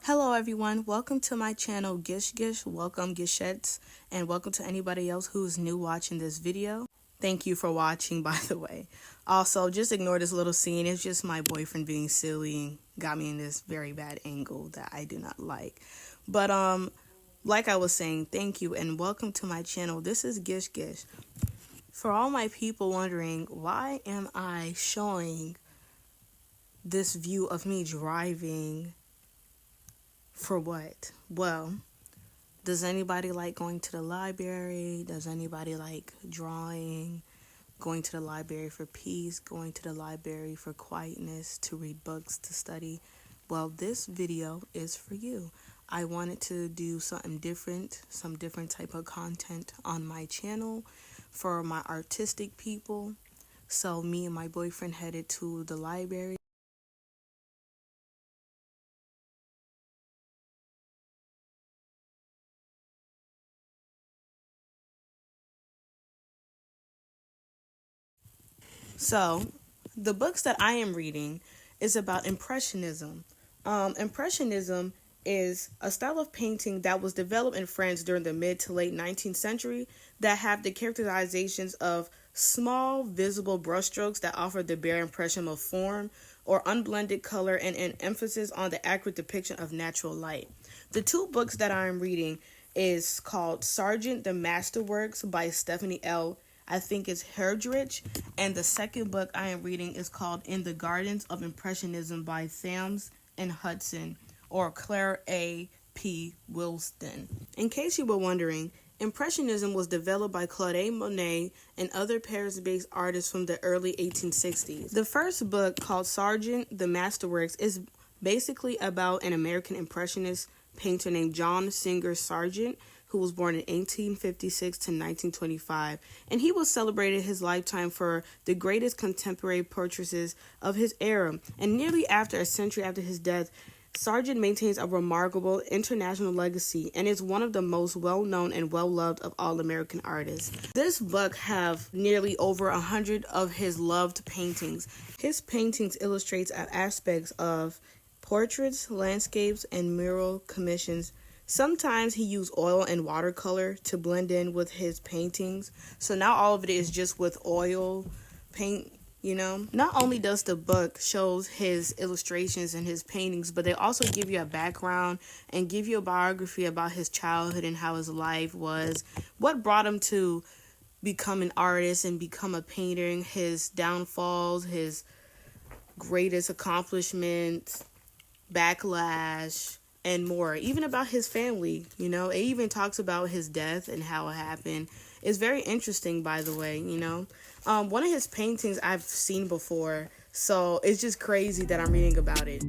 Hello everyone, welcome to my channel Gish Gish, welcome Gishettes, and welcome to anybody else who's new watching this video. Thank you for watching, by the way. Also, just ignore this little scene, it's just my boyfriend being silly and got me in this very bad angle that I do not like. But like I was saying, thank you and welcome to my channel. This is Gish Gish. For all my people wondering, why am I showing this view of me driving? For what? Well, does anybody like going to the library? Does anybody like drawing? Going to the library for peace? Going to the library for quietness? To read books? To study? Well, this video is for you. I wanted to do something different, some different type of content on my channel for my artistic people. So me and my boyfriend headed to the library. So, the books that I am reading is about Impressionism. Impressionism is a style of painting that was developed in France during the mid to late 19th century that have the characterizations of small, visible brushstrokes that offer the bare impression of form or unblended color and an emphasis on the accurate depiction of natural light. The two books that I am reading is called Sargent, the Masterworks by Stephanie L. I think it's Herdrich, and the second book I am reading is called In the Gardens of Impressionism by Thams and Hudson, or Claire A. P. Wilston. In case you were wondering, Impressionism was developed by Claude Monet and other Paris-based artists from the early 1860s. The first book, called Sargent, the Masterworks, is basically about an American Impressionist painter named John Singer Sargent, who was born in 1856 to 1925, and he was celebrated his lifetime for the greatest contemporary portraits of his era. And nearly after a century after his death, Sargent maintains a remarkable international legacy and is one of the most well-known and well-loved of all American artists. This book have nearly over 100 of his loved paintings. His paintings illustrates aspects of portraits, landscapes, and mural commissions. Sometimes he used oil and watercolor to blend in with his paintings. So now all of it is just with oil paint, you know. Not only does the book shows his illustrations and his paintings, but they also give you a background and give you a biography about his childhood and how his life was, what brought him to become an artist and become a painter, and his downfalls, his greatest accomplishments, backlash, and more, even about his family. You know, it even talks about his death and how it happened. It's very interesting, by the way. You know, one of his paintings I've seen before, so it's just crazy that I'm reading about it.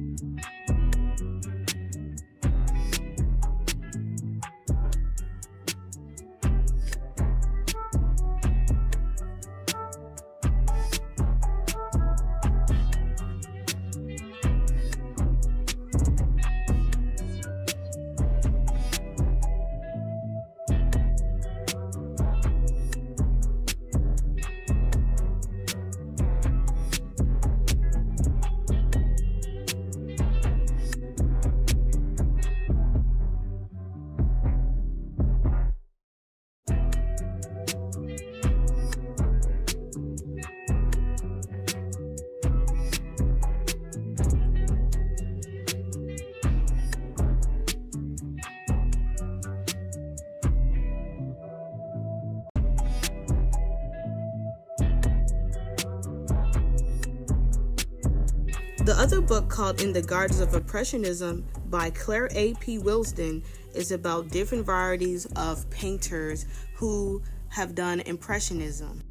The other book, called In the Gardens of Impressionism by Claire A. P. Wilston, is about different varieties of painters who have done Impressionism.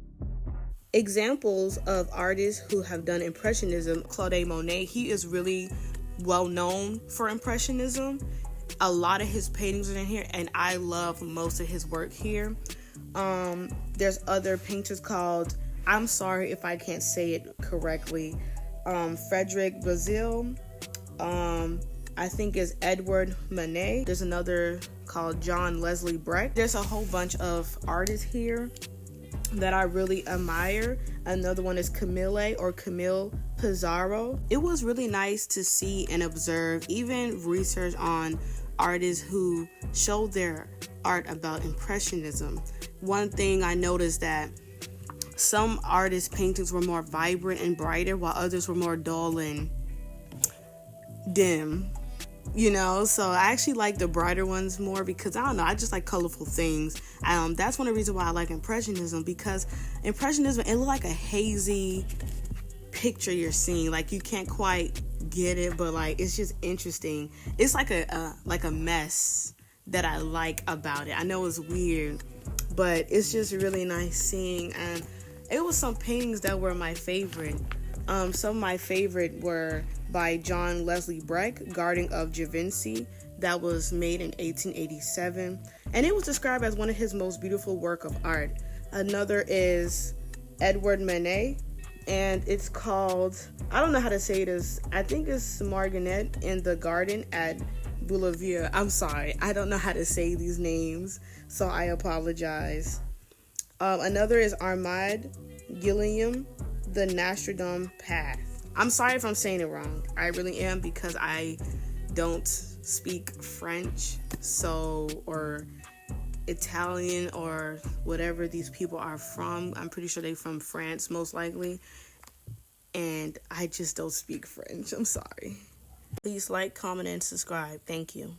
Examples of artists who have done Impressionism: Claude Monet, he is really well known for Impressionism. A lot of his paintings are in here, and I love most of his work here. There's other painters called, I'm sorry if I can't say it correctly, Frederick Bazille, I think is Edward Manet. There's another called John Leslie Brecht. There's a whole bunch of artists here. that I really admire. Another one is Camille Pizarro. It was really nice to see and observe, even research on artists who showed their art about Impressionism. One thing I noticed that some artists' paintings were more vibrant and brighter, while others were more dull and dim. So I actually like the brighter ones more because I don't know, I just like colorful things. That's one of the reasons why I like Impressionism, because Impressionism, it looked like a hazy picture you're seeing, like you can't quite get it, but like it's just interesting. It's like a mess that I like about it. I know it's weird, but it's just really nice seeing. And it was some paintings that were my favorite. Some of my favorite were by John Leslie Breck, Garden of Givenchy, that was made in 1887, and it was described as one of his most beautiful work of art. Another is Edward Manet, and it's called, I don't know how to say this, I think it's Margaret in the Garden at Boulevier. I'm sorry, I don't know how to say these names, so I apologize. Another is Armand Gilliam, The Nostradam Path. I'm sorry if I'm saying it wrong. I really am, because I don't speak French, or Italian, or whatever these people are from. I'm pretty sure they're from France, most likely. And I just don't speak French. I'm sorry. Please like, comment, and subscribe. Thank you.